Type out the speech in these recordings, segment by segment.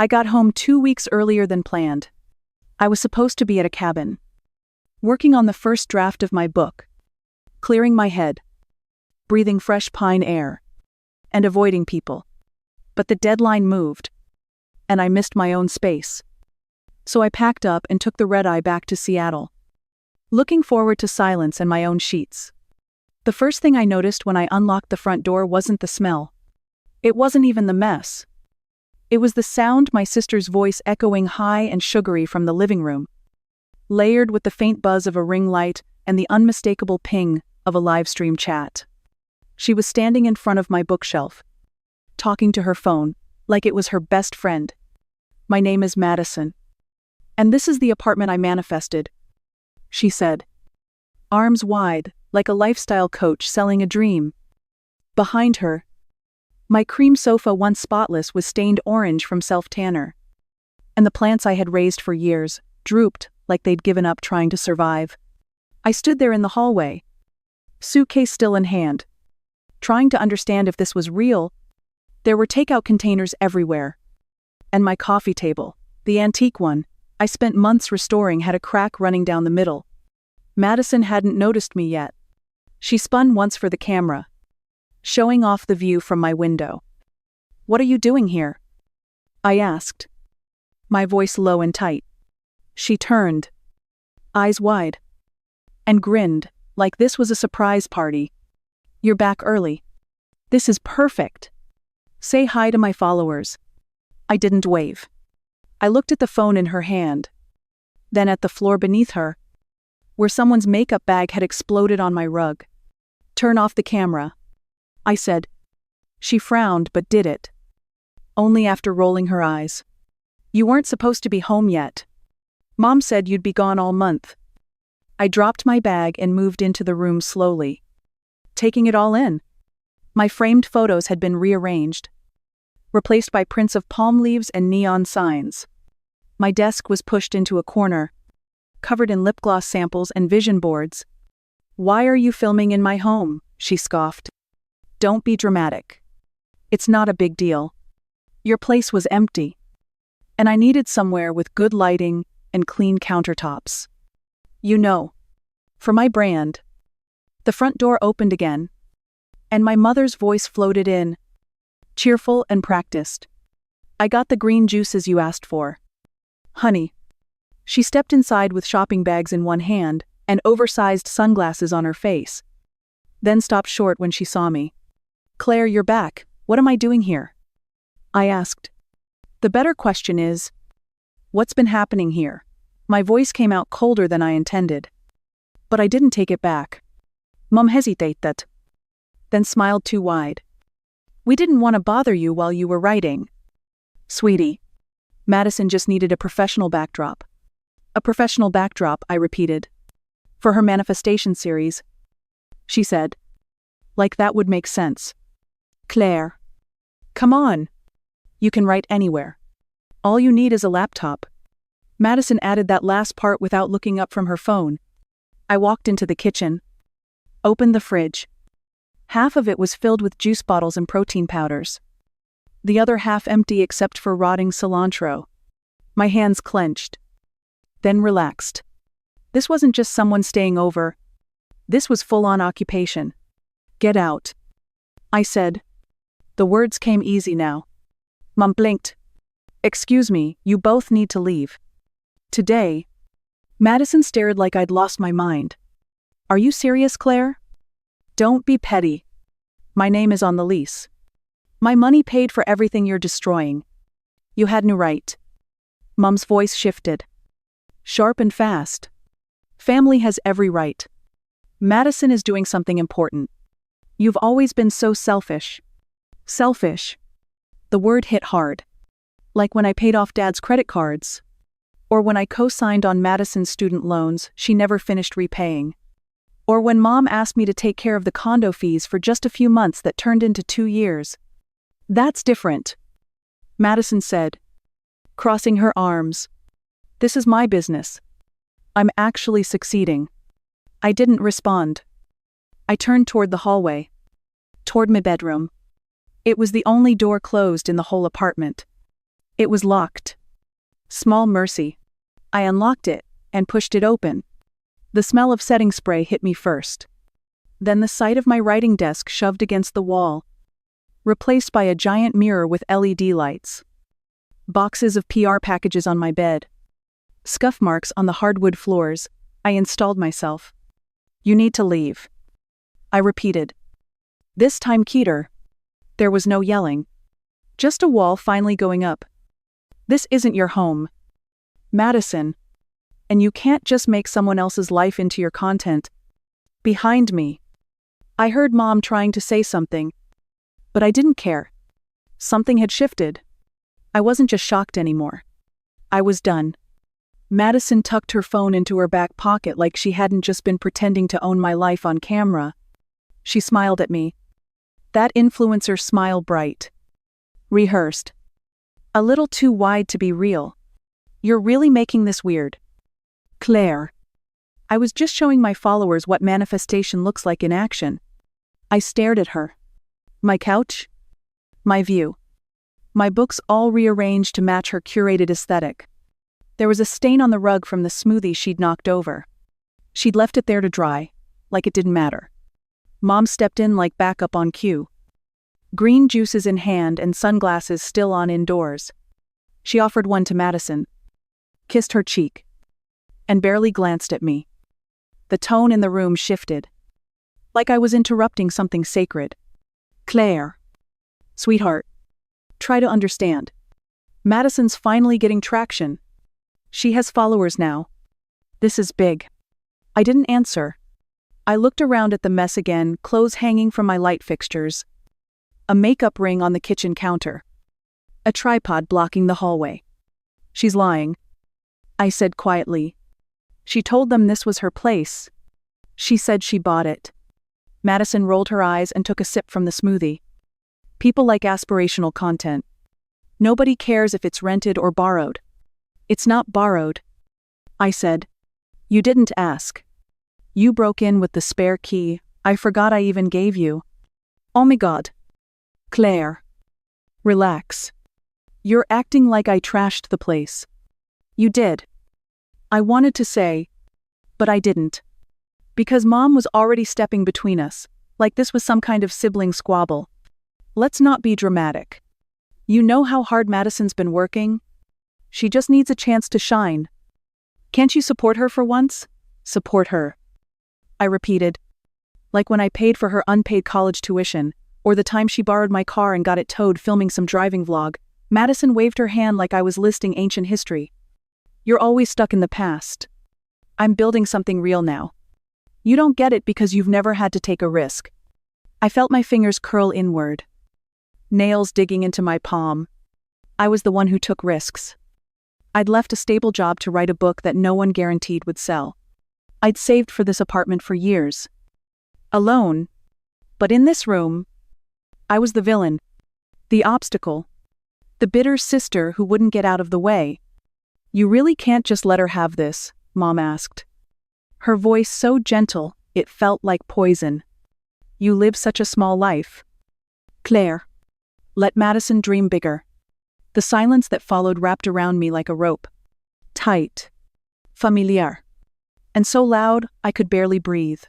I got home 2 weeks earlier than planned. I was supposed to be at a cabin, working on the first draft of my book, clearing my head, breathing fresh pine air, and avoiding people. But the deadline moved, and I missed my own space. So I packed up and took the red-eye back to Seattle, looking forward to silence and my own sheets. The first thing I noticed when I unlocked the front door wasn't the smell. It wasn't even the mess. It was the sound, my sister's voice echoing high and sugary from the living room, layered with the faint buzz of a ring light and the unmistakable ping of a live stream chat. She was standing in front of my bookshelf, talking to her phone like it was her best friend. "My name is Madison, and this is the apartment I manifested," she said, arms wide, like a lifestyle coach selling a dream. Behind her, my cream sofa, once spotless, was stained orange from self-tanner, and the plants I had raised for years drooped like they'd given up trying to survive. I stood there in the hallway, suitcase still in hand, trying to understand if this was real. There were takeout containers everywhere, and my coffee table, the antique one I spent months restoring, had a crack running down the middle. Madison hadn't noticed me yet. She spun once for the camera, showing off the view from my window. "What are you doing here?" I asked, my voice low and tight. She turned, eyes wide, and grinned like this was a surprise party. "You're back early. This is perfect. Say hi to my followers." I didn't wave. I looked at the phone in her hand, then at the floor beneath her, where someone's makeup bag had exploded on my rug. "Turn off the camera," I said. She frowned but did it, only after rolling her eyes. "You weren't supposed to be home yet. Mom said you'd be gone all month." I dropped my bag and moved into the room slowly, taking it all in. My framed photos had been rearranged, replaced by prints of palm leaves and neon signs. My desk was pushed into a corner, covered in lip gloss samples and vision boards. "Why are you filming in my home?" she scoffed. "Don't be dramatic. It's not a big deal. Your place was empty, and I needed somewhere with good lighting and clean countertops. You know, for my brand." The front door opened again, and my mother's voice floated in, cheerful and practiced. "I got the green juices you asked for, honey." She stepped inside with shopping bags in one hand and oversized sunglasses on her face, then stopped short when she saw me. "Claire, you're back. What am I doing here?" I asked. "The better question is, what's been happening here?" My voice came out colder than I intended, but I didn't take it back. Mom hesitated, then smiled too wide. "We didn't want to bother you while you were writing." "Sweetie, Madison just needed a professional backdrop." "A professional backdrop," I repeated. "For her manifestation series," she said. "Like that would make sense." "Claire, come on. You can write anywhere. All you need is a laptop." Madison added that last part without looking up from her phone. I walked into the kitchen, opened the fridge. Half of it was filled with juice bottles and protein powders, the other half empty except for rotting cilantro. My hands clenched, then relaxed. This wasn't just someone staying over. This was full-on occupation. "Get out," I said. The words came easy now. Mom blinked. "Excuse me, you both need to leave. Today." Madison stared like I'd lost my mind. "Are you serious, Claire? Don't be petty. My name is on the lease. My money paid for everything you're destroying. You had no right." Mom's voice shifted, sharp and fast. "Family has every right. Madison is doing something important. You've always been so selfish." Selfish. The word hit hard. Like when I paid off Dad's credit cards, or when I co-signed on Madison's student loans she never finished repaying, or when Mom asked me to take care of the condo fees for just a few months that turned into 2 years. "That's different," Madison said, crossing her arms. "This is my business. I'm actually succeeding." I didn't respond. I turned toward the hallway, toward my bedroom. It was the only door closed in the whole apartment. It was locked. Small mercy. I unlocked it and pushed it open. The smell of setting spray hit me first. Then the sight of my writing desk shoved against the wall, replaced by a giant mirror with LED lights. Boxes of PR packages on my bed. Scuff marks on the hardwood floors. I installed myself. "You need to leave," I repeated. This time Keter. There was no yelling. Just a wall finally going up. "This isn't your home, Madison. And you can't just make someone else's life into your content." Behind me, I heard Mom trying to say something, but I didn't care. Something had shifted. I wasn't just shocked anymore. I was done. Madison tucked her phone into her back pocket like she hadn't just been pretending to own my life on camera. She smiled at me. That influencer smile, bright, rehearsed, a little too wide to be real. "You're really making this weird, Claire." I was just showing my followers what manifestation looks like in action. I stared at her. My couch, my view, my books all rearranged to match her curated aesthetic. There was a stain on the rug from the smoothie she'd knocked over. She'd left it there to dry, like it didn't matter. Mom stepped in like backup on cue. Green juices in hand and sunglasses still on indoors. She offered one to Madison, kissed her cheek, and barely glanced at me. The tone in the room shifted, like I was interrupting something sacred. "Claire, sweetheart, try to understand. Madison's finally getting traction. She has followers now. This is big." I didn't answer. I looked around at the mess again, clothes hanging from my light fixtures, a makeup ring on the kitchen counter, a tripod blocking the hallway. "She's lying," I said quietly. "She told them this was her place. She said she bought it." Madison rolled her eyes and took a sip from the smoothie. "People like aspirational content. Nobody cares if it's rented or borrowed." "It's not borrowed," I said. "You didn't ask. You broke in with the spare key I forgot I even gave you." "Oh my God. Claire. Relax. You're acting like I trashed the place." "You did." I wanted to say, but I didn't. Because Mom was already stepping between us, like this was some kind of sibling squabble. "Let's not be dramatic. You know how hard Madison's been working? She just needs a chance to shine. Can't you support her for once?" "Support her," I repeated. Like when I paid for her unpaid college tuition, or the time she borrowed my car and got it towed filming some driving vlog. Madison waved her hand like I was listing ancient history. "You're always stuck in the past. I'm building something real now. You don't get it because you've never had to take a risk." I felt my fingers curl inward, nails digging into my palm. I was the one who took risks. I'd left a stable job to write a book that no one guaranteed would sell. I'd saved for this apartment for years. Alone. But in this room, I was the villain. The obstacle. The bitter sister who wouldn't get out of the way. "You really can't just let her have this?" Mom asked. Her voice so gentle, it felt like poison. "You live such a small life. Claire. Let Madison dream bigger." The silence that followed wrapped around me like a rope. Tight. Familiar. And so loud, I could barely breathe.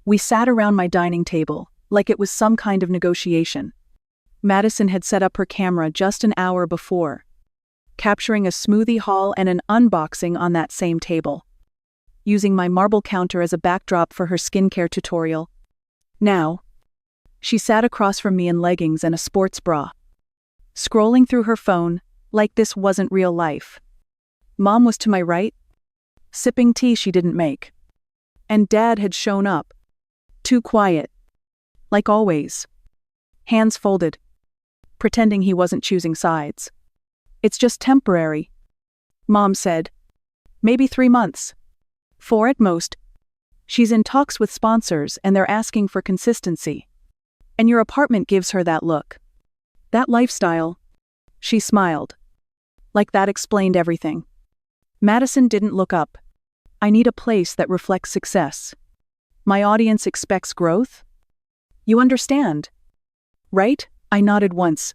We sat around my dining table, like it was some kind of negotiation. Madison had set up her camera just an hour before, capturing a smoothie haul and an unboxing on that same table, using my marble counter as a backdrop for her skincare tutorial. Now, she sat across from me in leggings and a sports bra, scrolling through her phone like this wasn't real life. Mom was to my right, sipping tea she didn't make. And Dad had shown up, too quiet, like always, hands folded, pretending he wasn't choosing sides. "It's just temporary," Mom said. "Maybe 3 months. 4 at most. She's in talks with sponsors and they're asking for consistency. And your apartment gives her that look. That lifestyle." She smiled. Like that explained everything. Madison didn't look up. "I need a place that reflects success. My audience expects growth. You understand, right?" I nodded once.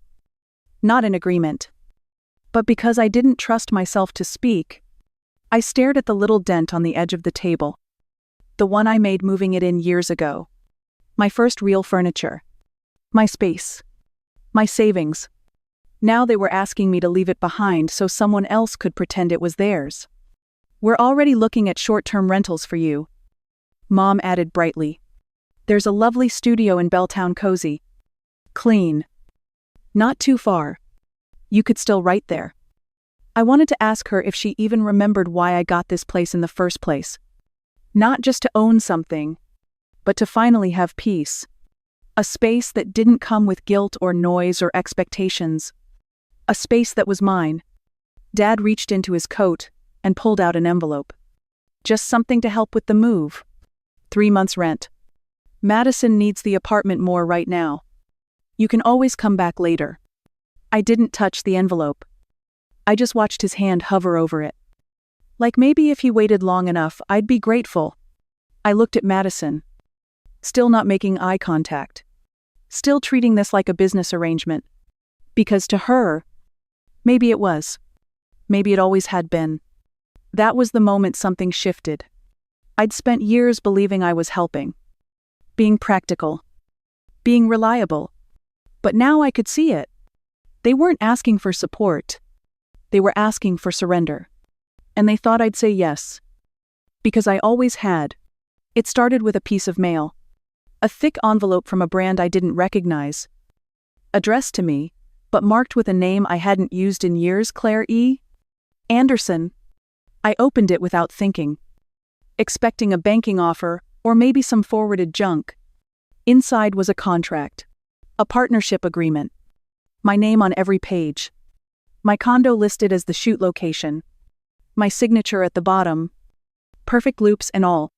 Not in agreement. But because I didn't trust myself to speak, I stared at the little dent on the edge of the table. The one I made moving it in years ago. My first real furniture. My space. My savings. Now they were asking me to leave it behind so someone else could pretend it was theirs. "We're already looking at short-term rentals for you," Mom added brightly. "There's a lovely studio in Belltown, cozy. Clean. Not too far. You could still write there." I wanted to ask her if she even remembered why I got this place in the first place. Not just to own something, but to finally have peace. A space that didn't come with guilt or noise or expectations. A space that was mine. Dad reached into his coat and pulled out an envelope. Just something to help with the move. 3 months rent. "Madison needs the apartment more right now. You can always come back later." I didn't touch the envelope. I just watched his hand hover over it. Like maybe if he waited long enough, I'd be grateful. I looked at Madison. Still not making eye contact. Still treating this like a business arrangement. Because to her, maybe it was. Maybe it always had been. That was the moment something shifted. I'd spent years believing I was helping. Being practical. Being reliable. But now I could see it. They weren't asking for support. They were asking for surrender. And they thought I'd say yes. Because I always had. It started with a piece of mail. A thick envelope from a brand I didn't recognize. Addressed to me, but marked with a name I hadn't used in years, Claire E. Anderson. I opened it without thinking. Expecting a banking offer, or maybe some forwarded junk. Inside was a contract. A partnership agreement. My name on every page. My condo listed as the shoot location. My signature at the bottom. Perfect loops and all.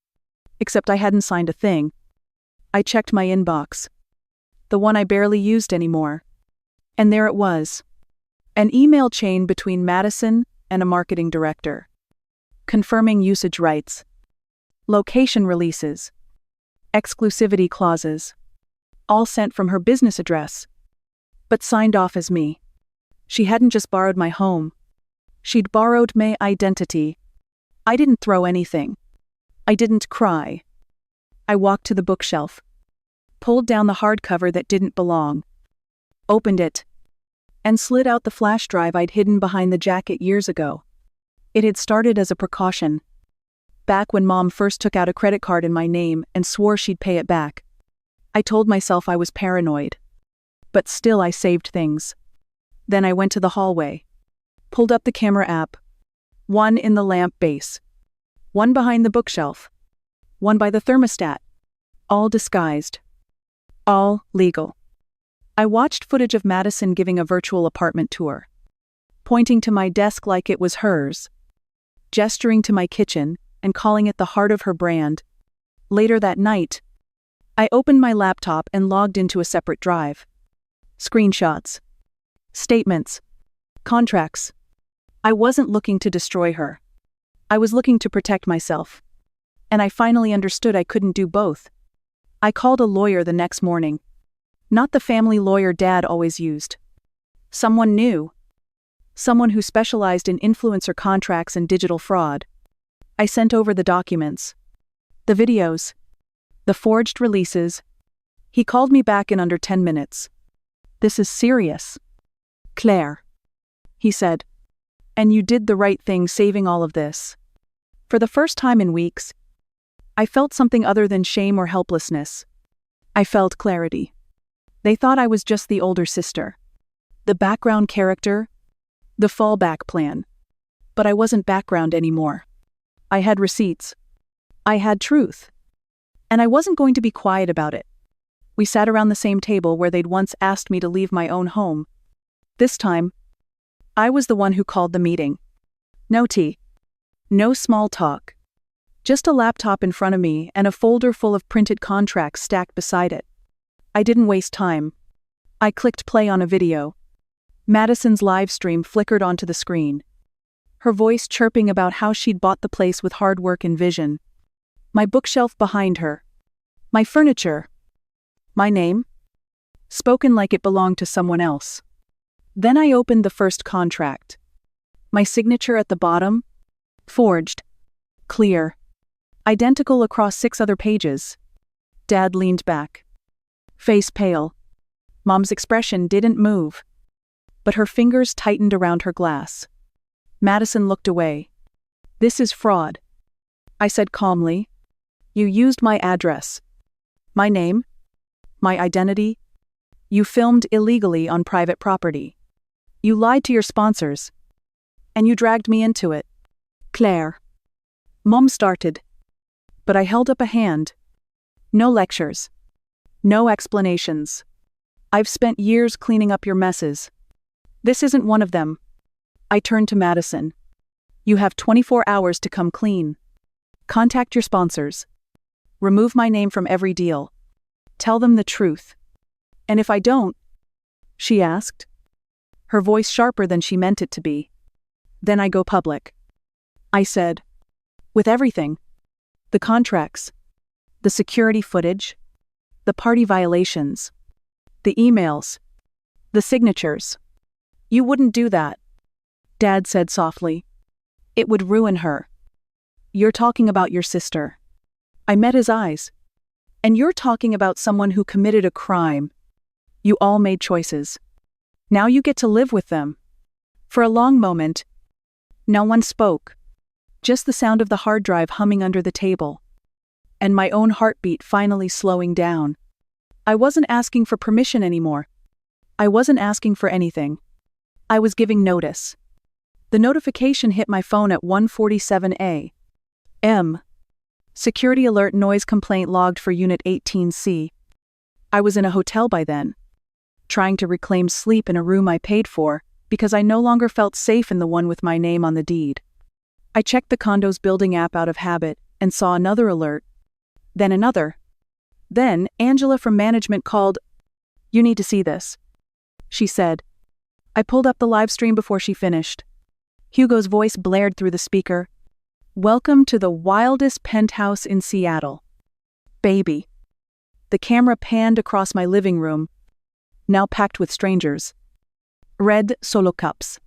Except I hadn't signed a thing. I checked my inbox. The one I barely used anymore. And there it was. An email chain between Madison and a marketing director. Confirming usage rights. Location releases. Exclusivity clauses. All sent from her business address. But signed off as me. She hadn't just borrowed my home. She'd borrowed my identity. I didn't throw anything. I didn't cry. I walked to the bookshelf. Pulled down the hardcover that didn't belong. Opened it. And slid out the flash drive I'd hidden behind the jacket years ago. It had started as a precaution. Back when Mom first took out a credit card in my name and swore she'd pay it back. I told myself I was paranoid. But still I saved things. Then I went to the hallway. Pulled up the camera app. One in the lamp base. One behind the bookshelf. One by the thermostat. All disguised. All legal. I watched footage of Madison giving a virtual apartment tour. Pointing to my desk like it was hers. Gesturing to my kitchen and calling it the heart of her brand. Later that night, I opened my laptop and logged into a separate drive. Screenshots. Statements. Contracts. I wasn't looking to destroy her. I was looking to protect myself. And I finally understood I couldn't do both. I called a lawyer the next morning. Not the family lawyer Dad always used. Someone new. Someone who specialized in influencer contracts and digital fraud. I sent over the documents. The videos. The forged releases. He called me back in under 10 minutes. "This is serious. Claire," he said. "And you did the right thing saving all of this." For the first time in weeks, I felt something other than shame or helplessness. I felt clarity. They thought I was just the older sister. The background character. The fallback plan. But I wasn't background anymore. I had receipts. I had truth. And I wasn't going to be quiet about it. We sat around the same table where they'd once asked me to leave my own home. This time, I was the one who called the meeting. No tea. No small talk. Just a laptop in front of me and a folder full of printed contracts stacked beside it. I didn't waste time. I clicked play on a video. Madison's live stream flickered onto the screen. Her voice chirping about how she'd bought the place with hard work and vision. My bookshelf behind her. My furniture. My name. Spoken like it belonged to someone else. Then I opened the first contract. My signature at the bottom? Forged. Clear. Identical across 6 other pages. Dad leaned back. Face pale. Mom's expression didn't move, but her fingers tightened around her glass. Madison looked away. This is fraud, I said calmly. You used my address, my name, my identity. You filmed illegally on private property. You lied to your sponsors. And you dragged me into it. Claire. Mom started. But I held up a hand. No lectures. No explanations. I've spent years cleaning up your messes. This isn't one of them. I turned to Madison. You have 24 hours to come clean. Contact your sponsors. Remove my name from every deal. Tell them the truth. And if I don't? She asked, her voice sharper than she meant it to be. Then I go public. I said. With everything. The contracts. The security footage. The party violations. The emails. The signatures. You wouldn't do that, Dad said softly. It would ruin her. You're talking about your sister. I met his eyes. And you're talking about someone who committed a crime. You all made choices. Now you get to live with them. For a long moment, no one spoke. Just the sound of the hard drive humming under the table. And my own heartbeat finally slowing down. I wasn't asking for permission anymore. I wasn't asking for anything. I was giving notice. The notification hit my phone at 1:47 a.m. Security alert noise complaint logged for Unit 18C. I was in a hotel by then, trying to reclaim sleep in a room I paid for because I no longer felt safe in the one with my name on the deed. I checked the Condo's building app out of habit and saw another alert. Then another. Then Angela from management called. You need to see this, she said. I pulled up the live stream before she finished. Hugo's voice blared through the speaker. Welcome to the wildest penthouse in Seattle. Baby. The camera panned across my living room, now packed with strangers. Red solo cups.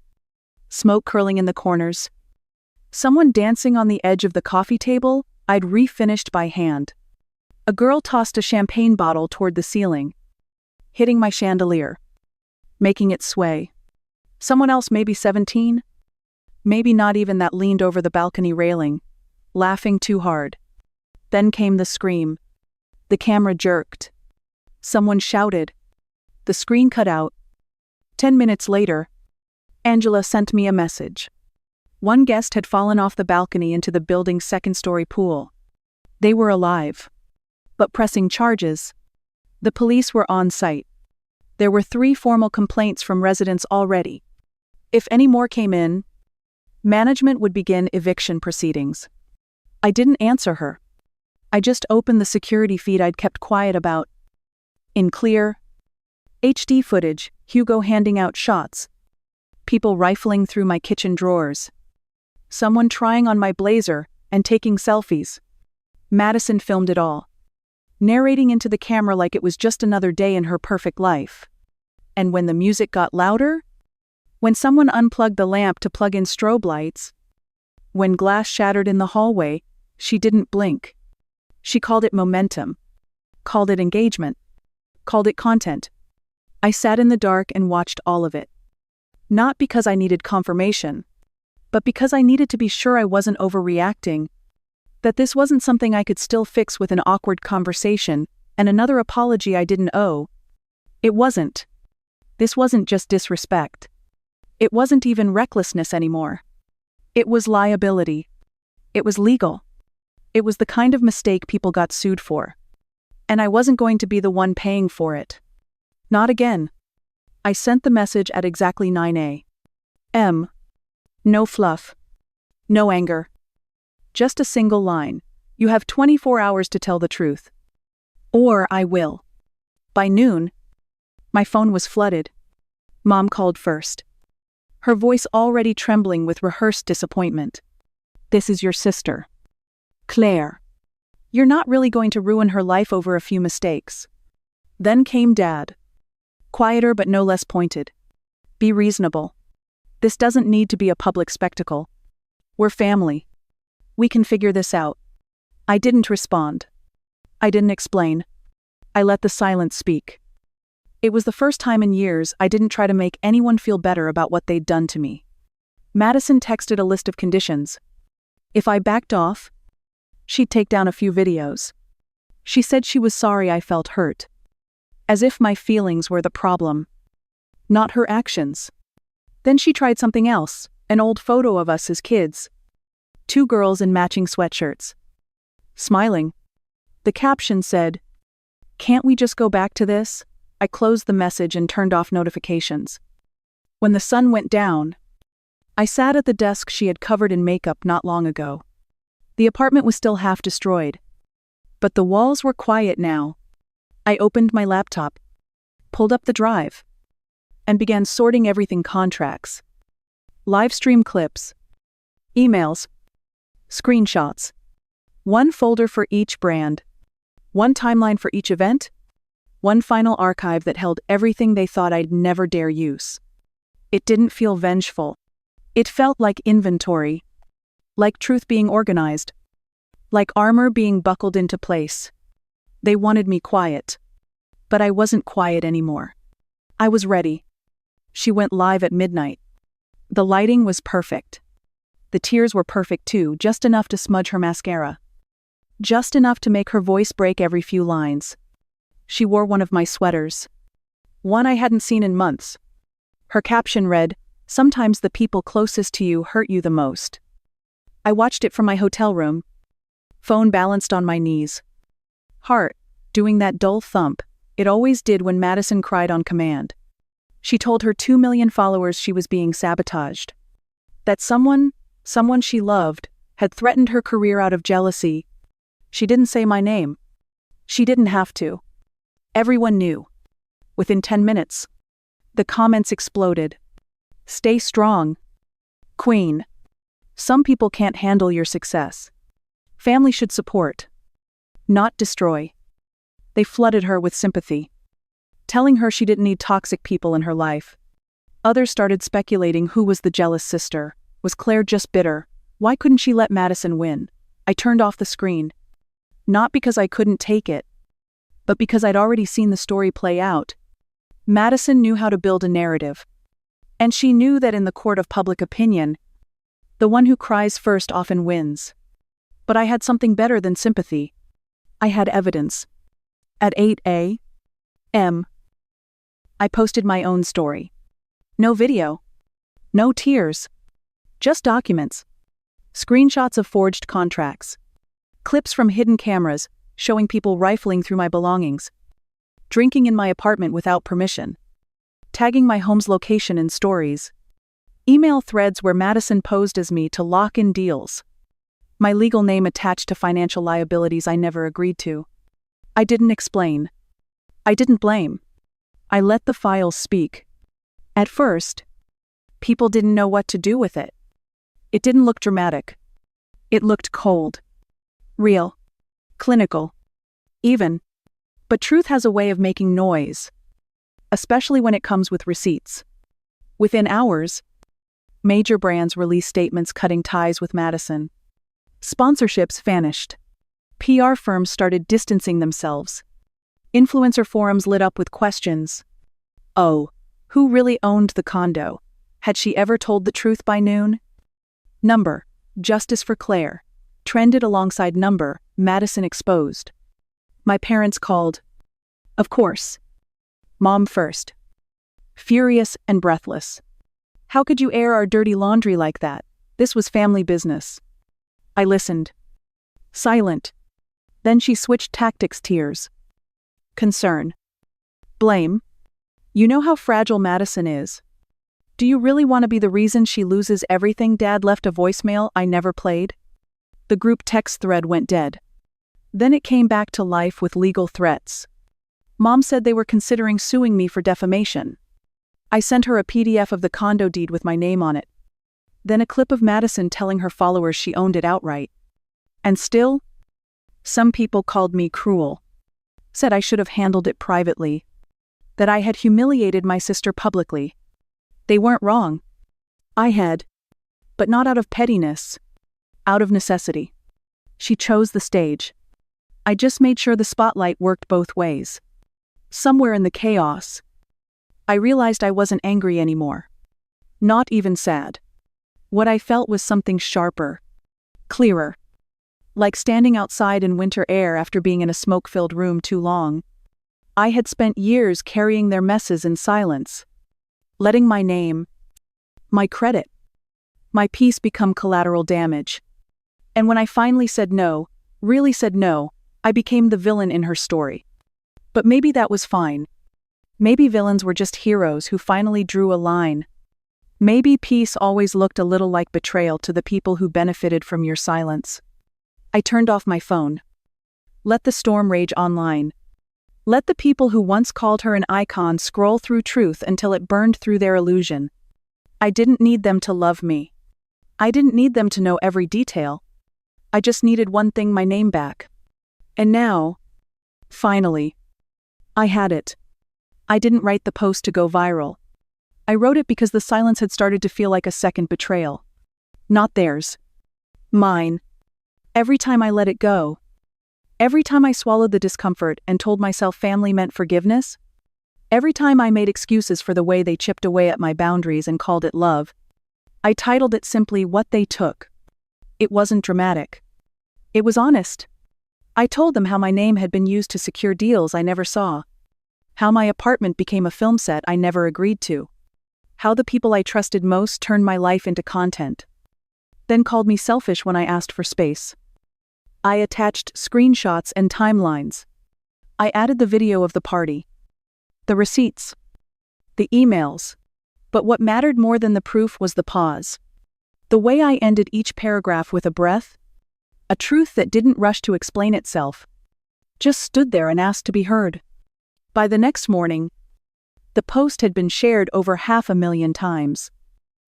Smoke curling in the corners. Someone dancing on the edge of the coffee table I'd refinished by hand. A girl tossed a champagne bottle toward the ceiling, hitting my chandelier, making it sway. Someone else, maybe 17, maybe not even that, leaned over the balcony railing, laughing too hard. Then came the scream. The camera jerked. Someone shouted. The screen cut out. 10 minutes later, Angela sent me a message. One guest had fallen off the balcony into the building's second-story pool. They were alive, but pressing charges. The police were on site. There were 3 formal complaints from residents already. If any more came in, management would begin eviction proceedings. I didn't answer her. I just opened the security feed I'd kept quiet about. In clear HD footage, Hugo handing out shots. People rifling through my kitchen drawers. Someone trying on my blazer and taking selfies. Madison filmed it all, narrating into the camera like it was just another day in her perfect life. And when the music got louder, when someone unplugged the lamp to plug in strobe lights, when glass shattered in the hallway, she didn't blink. She called it momentum, called it engagement, called it content. I sat in the dark and watched all of it. Not because I needed confirmation, but because I needed to be sure I wasn't overreacting, that this wasn't something I could still fix with an awkward conversation and another apology I didn't owe. It wasn't. This wasn't just disrespect. It wasn't even recklessness anymore. It was liability. It was legal. It was the kind of mistake people got sued for. And I wasn't going to be the one paying for it. Not again. I sent the message at exactly 9 a.m. No fluff. No anger. Just a single line. You have 24 hours to tell the truth. Or I will. By noon, my phone was flooded. Mom called first. Her voice already trembling with rehearsed disappointment. This is your sister, Claire. You're not really going to ruin her life over a few mistakes. Then came Dad. Quieter but no less pointed. Be reasonable. This doesn't need to be a public spectacle. We're family. We can figure this out. I didn't respond. I didn't explain. I let the silence speak. It was the first time in years I didn't try to make anyone feel better about what they'd done to me. Madison texted a list of conditions. If I backed off, she'd take down a few videos. She said she was sorry I felt hurt. As if my feelings were the problem, not her actions. Then she tried something else, an old photo of us as kids. 2 girls in matching sweatshirts. Smiling. The caption said, "Can't we just go back to this?" I closed the message and turned off notifications. When the sun went down, I sat at the desk she had covered in makeup not long ago. The apartment was still half destroyed, but the walls were quiet now. I opened my laptop, pulled up the drive, and began sorting everything: contracts, live stream clips, emails, screenshots. 1 folder for each brand, 1 timeline for each event, 1 final archive that held everything they thought I'd never dare use. It didn't feel vengeful. It felt like inventory, like truth being organized, like armor being buckled into place. They wanted me quiet, but I wasn't quiet anymore. I was ready. She went live at midnight. The lighting was perfect. The tears were perfect too, just enough to smudge her mascara. Just enough to make her voice break every few lines. She wore one of my sweaters. One I hadn't seen in months. Her caption read, "Sometimes the people closest to you hurt you the most." I watched it from my hotel room. Phone balanced on my knees. Heart doing that dull thump it always did when Madison cried on command. She told her 2 million followers she was being sabotaged. That someone she loved, had threatened her career out of jealousy. She didn't say my name. She didn't have to. Everyone knew. Within 10 minutes, the comments exploded. "Stay strong. Queen. Some people can't handle your success. Family should support, not destroy." They flooded her with sympathy, telling her she didn't need toxic people in her life. Others started speculating who was the jealous sister. Was Claire just bitter? Why couldn't she let Madison win? I turned off the screen. Not because I couldn't take it, but because I'd already seen the story play out. Madison knew how to build a narrative. And she knew that in the court of public opinion, the one who cries first often wins. But I had something better than sympathy. I had evidence. At 8 a.m., I posted my own story. No video. No tears. Just documents. Screenshots of forged contracts. Clips from hidden cameras showing people rifling through my belongings. Drinking in my apartment without permission. Tagging my home's location in stories. Email threads where Madison posed as me to lock in deals. My legal name attached to financial liabilities I never agreed to. I didn't explain. I didn't blame. I let the files speak. At first, people didn't know what to do with it. It didn't look dramatic. It looked cold. Real. Clinical. Even. But truth has a way of making noise. Especially when it comes with receipts. Within hours, major brands released statements cutting ties with Madison. Sponsorships vanished. PR firms started distancing themselves. Influencer forums lit up with questions. Oh, who really owned the condo? Had she ever told the truth by noon? Number, Justice for Claire, trended alongside number, Madison exposed. My parents called. Of course. Mom first. Furious and breathless. How could you air our dirty laundry like that? This was family business. I listened. Silent. Then she switched tactics: tears. Concern. Blame. You know how fragile Madison is. Do you really want to be the reason she loses everything? Dad left a voicemail I never played. The group text thread went dead. Then it came back to life with legal threats. Mom said they were considering suing me for defamation. I sent her a PDF of the condo deed with my name on it. Then a clip of Madison telling her followers she owned it outright. And still, some people called me cruel. Said I should have handled it privately. That I had humiliated my sister publicly. They weren't wrong. I had, but not out of pettiness, out of necessity. She chose the stage. I just made sure the spotlight worked both ways. Somewhere in the chaos, I realized I wasn't angry anymore. Not even sad. What I felt was something sharper, clearer. Like standing outside in winter air after being in a smoke-filled room too long. I had spent years carrying their messes in silence, letting my name, my credit, my peace become collateral damage. And when I finally said no, really said no, I became the villain in her story. But maybe that was fine. Maybe villains were just heroes who finally drew a line. Maybe peace always looked a little like betrayal to the people who benefited from your silence. I turned off my phone. Let the storm rage online. Let the people who once called her an icon scroll through truth until it burned through their illusion. I didn't need them to love me. I didn't need them to know every detail. I just needed one thing: my name back. And now, finally, I had it. I didn't write the post to go viral. I wrote it because the silence had started to feel like a second betrayal. Not theirs. Mine. Every time I let it go, every time I swallowed the discomfort and told myself family meant forgiveness, every time I made excuses for the way they chipped away at my boundaries and called it love, I titled it simply "What They Took." It wasn't dramatic. It was honest. I told them how my name had been used to secure deals I never saw. How my apartment became a film set I never agreed to. How the people I trusted most turned my life into content. Then called me selfish when I asked for space. I attached screenshots and timelines. I added the video of the party, the receipts, the emails. But what mattered more than the proof was the pause. The way I ended each paragraph with a breath, a truth that didn't rush to explain itself, just stood there and asked to be heard. By the next morning, the post had been shared over 500,000 times.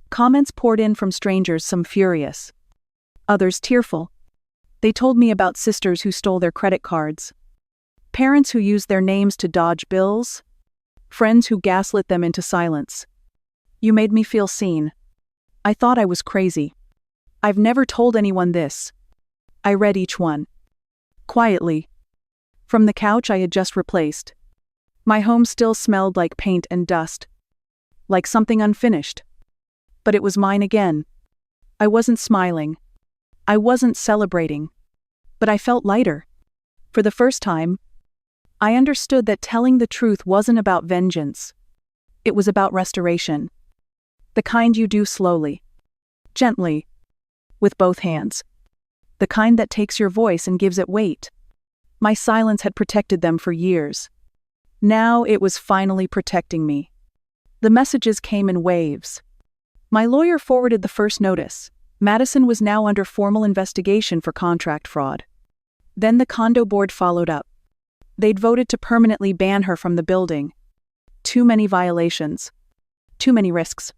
Comments poured in from strangers, some furious, others tearful. They told me about sisters who stole their credit cards, parents who used their names to dodge bills, friends who gaslit them into silence. You made me feel seen. I thought I was crazy. I've never told anyone this. I read each one. Quietly. From the couch I had just replaced. My home still smelled like paint and dust. Like something unfinished. But it was mine again. I wasn't smiling. I wasn't celebrating. But I felt lighter. For the first time, I understood that telling the truth wasn't about vengeance. It was about restoration. The kind you do slowly. Gently. With both hands. The kind that takes your voice and gives it weight. My silence had protected them for years. Now it was finally protecting me. The messages came in waves. My lawyer forwarded the first notice. Madison was now under formal investigation for contract fraud. Then the condo board followed up. They'd voted to permanently ban her from the building. Too many violations. Too many risks.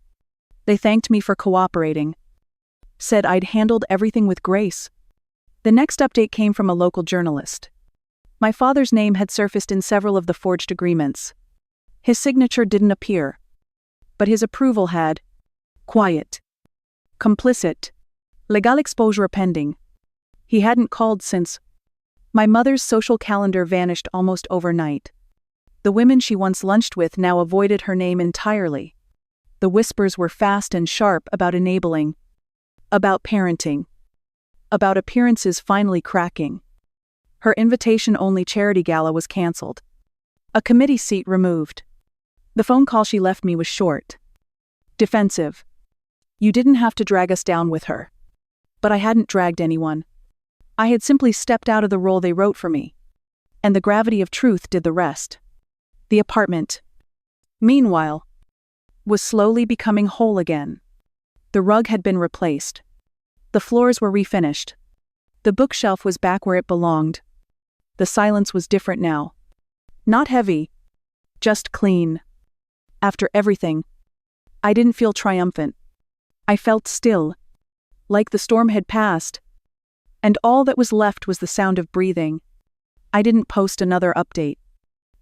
They thanked me for cooperating. Said I'd handled everything with grace. The next update came from a local journalist. My father's name had surfaced in several of the forged agreements. His signature didn't appear. But his approval had. Quiet. Complicit. Legal exposure pending. He hadn't called since. My mother's social calendar vanished almost overnight. The women she once lunched with now avoided her name entirely. The whispers were fast and sharp about enabling. About parenting. About appearances finally cracking. Her invitation-only charity gala was cancelled. A committee seat removed. The phone call she left me was short. Defensive. You didn't have to drag us down with her. But I hadn't dragged anyone. I had simply stepped out of the role they wrote for me. And the gravity of truth did the rest. The apartment, meanwhile, was slowly becoming whole again. The rug had been replaced. The floors were refinished. The bookshelf was back where it belonged. The silence was different now. Not heavy. Just clean. After everything, I didn't feel triumphant. I felt still. Like the storm had passed. And all that was left was the sound of breathing. I didn't post another update.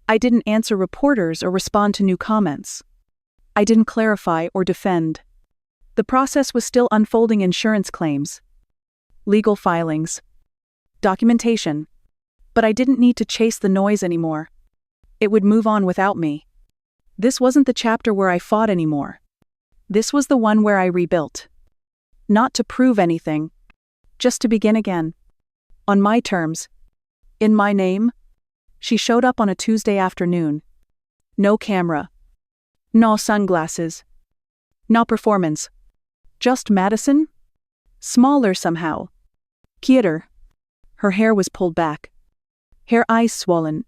I didn't answer reporters or respond to new comments. I didn't clarify or defend. The process was still unfolding: insurance claims, legal filings, documentation. But I didn't need to chase the noise anymore. It would move on without me. This wasn't the chapter where I fought anymore. This was the one where I rebuilt. Not to prove anything, just to begin again. On my terms. In my name. She showed up on a Tuesday afternoon. No camera. No sunglasses. No performance. Just Madison? Smaller somehow. Quieter. Her hair was pulled back. Her eyes swollen.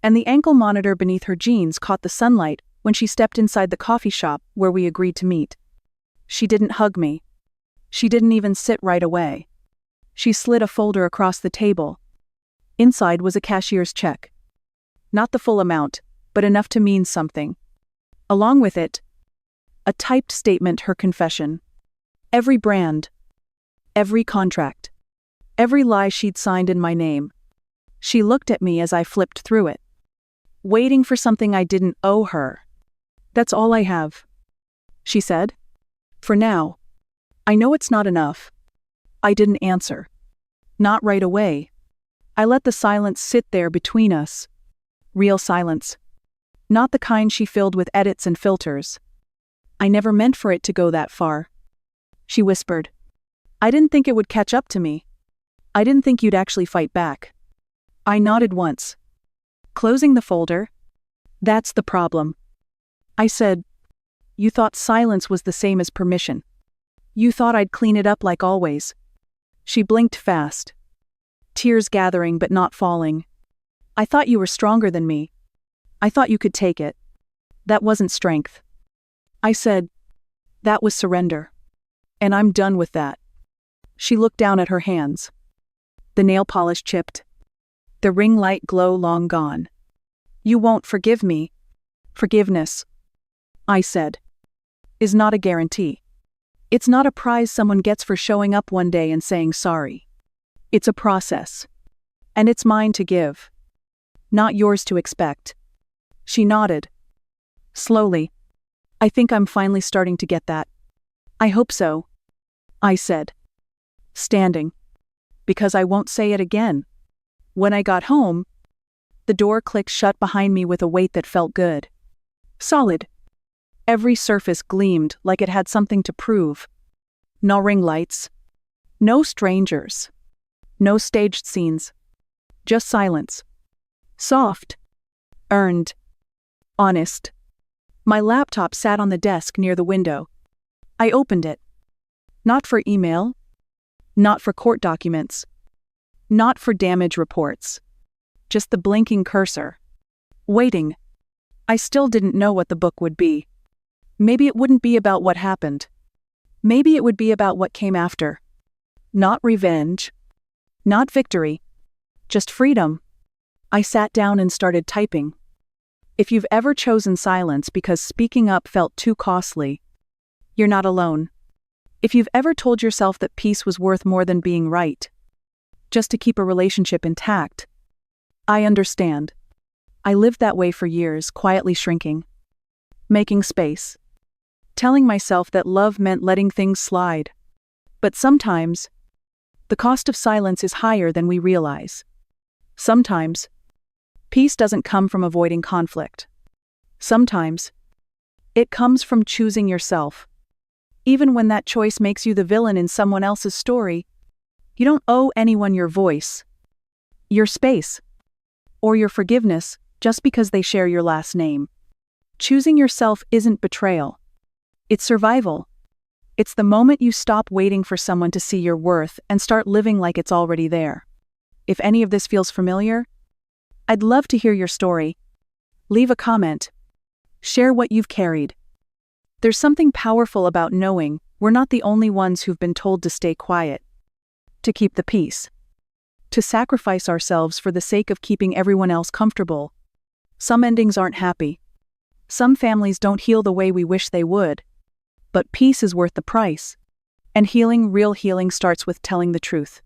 And the ankle monitor beneath her jeans caught the sunlight when she stepped inside the coffee shop where we agreed to meet. She didn't hug me. She didn't even sit right away. She slid a folder across the table. Inside was a cashier's check. Not the full amount, but enough to mean something. Along with it, a typed statement: her confession. Every brand. Every contract. Every lie she'd signed in my name. She looked at me as I flipped through it. Waiting for something I didn't owe her. That's all I have, she said. For now. I know it's not enough. I didn't answer. Not right away. I let the silence sit there between us. Real silence. Not the kind she filled with edits and filters. I never meant for it to go that far. She whispered. I didn't think it would catch up to me. I didn't think you'd actually fight back. I nodded once. Closing the folder. That's the problem. I said, you thought silence was the same as permission. You thought I'd clean it up like always. She blinked fast. Tears gathering but not falling. I thought you were stronger than me. I thought you could take it. That wasn't strength. I said, that was surrender. And I'm done with that. She looked down at her hands. The nail polish chipped. The ring light glow long gone. You won't forgive me. Forgiveness, I said, is not a guarantee. It's not a prize someone gets for showing up one day and saying sorry. It's a process. And it's mine to give. Not yours to expect. She nodded. Slowly. I think I'm finally starting to get that. I hope so, I said. Standing. Because I won't say it again. When I got home, the door clicked shut behind me with a weight that felt good. Solid. Every surface gleamed like it had something to prove. No ring lights. No strangers. No staged scenes. Just silence. Soft. Earned. Honest. My laptop sat on the desk near the window. I opened it. Not for email. Not for court documents. Not for damage reports. Just the blinking cursor. Waiting. I still didn't know what the book would be. Maybe it wouldn't be about what happened. Maybe it would be about what came after. Not revenge. Not victory. Just freedom. I sat down and started typing. If you've ever chosen silence because speaking up felt too costly, you're not alone. If you've ever told yourself that peace was worth more than being right, just to keep a relationship intact, I understand. I lived that way for years, quietly shrinking. Making space. Telling myself that love meant letting things slide. But sometimes, the cost of silence is higher than we realize. Sometimes, peace doesn't come from avoiding conflict. Sometimes, it comes from choosing yourself. Even when that choice makes you the villain in someone else's story, you don't owe anyone your voice, your space, or your forgiveness just because they share your last name. Choosing yourself isn't betrayal. It's survival. It's the moment you stop waiting for someone to see your worth and start living like it's already there. If any of this feels familiar, I'd love to hear your story. Leave a comment. Share what you've carried. There's something powerful about knowing we're not the only ones who've been told to stay quiet, to keep the peace, to sacrifice ourselves for the sake of keeping everyone else comfortable. Some endings aren't happy. Some families don't heal the way we wish they would. But peace is worth the price. And healing, real healing, starts with telling the truth.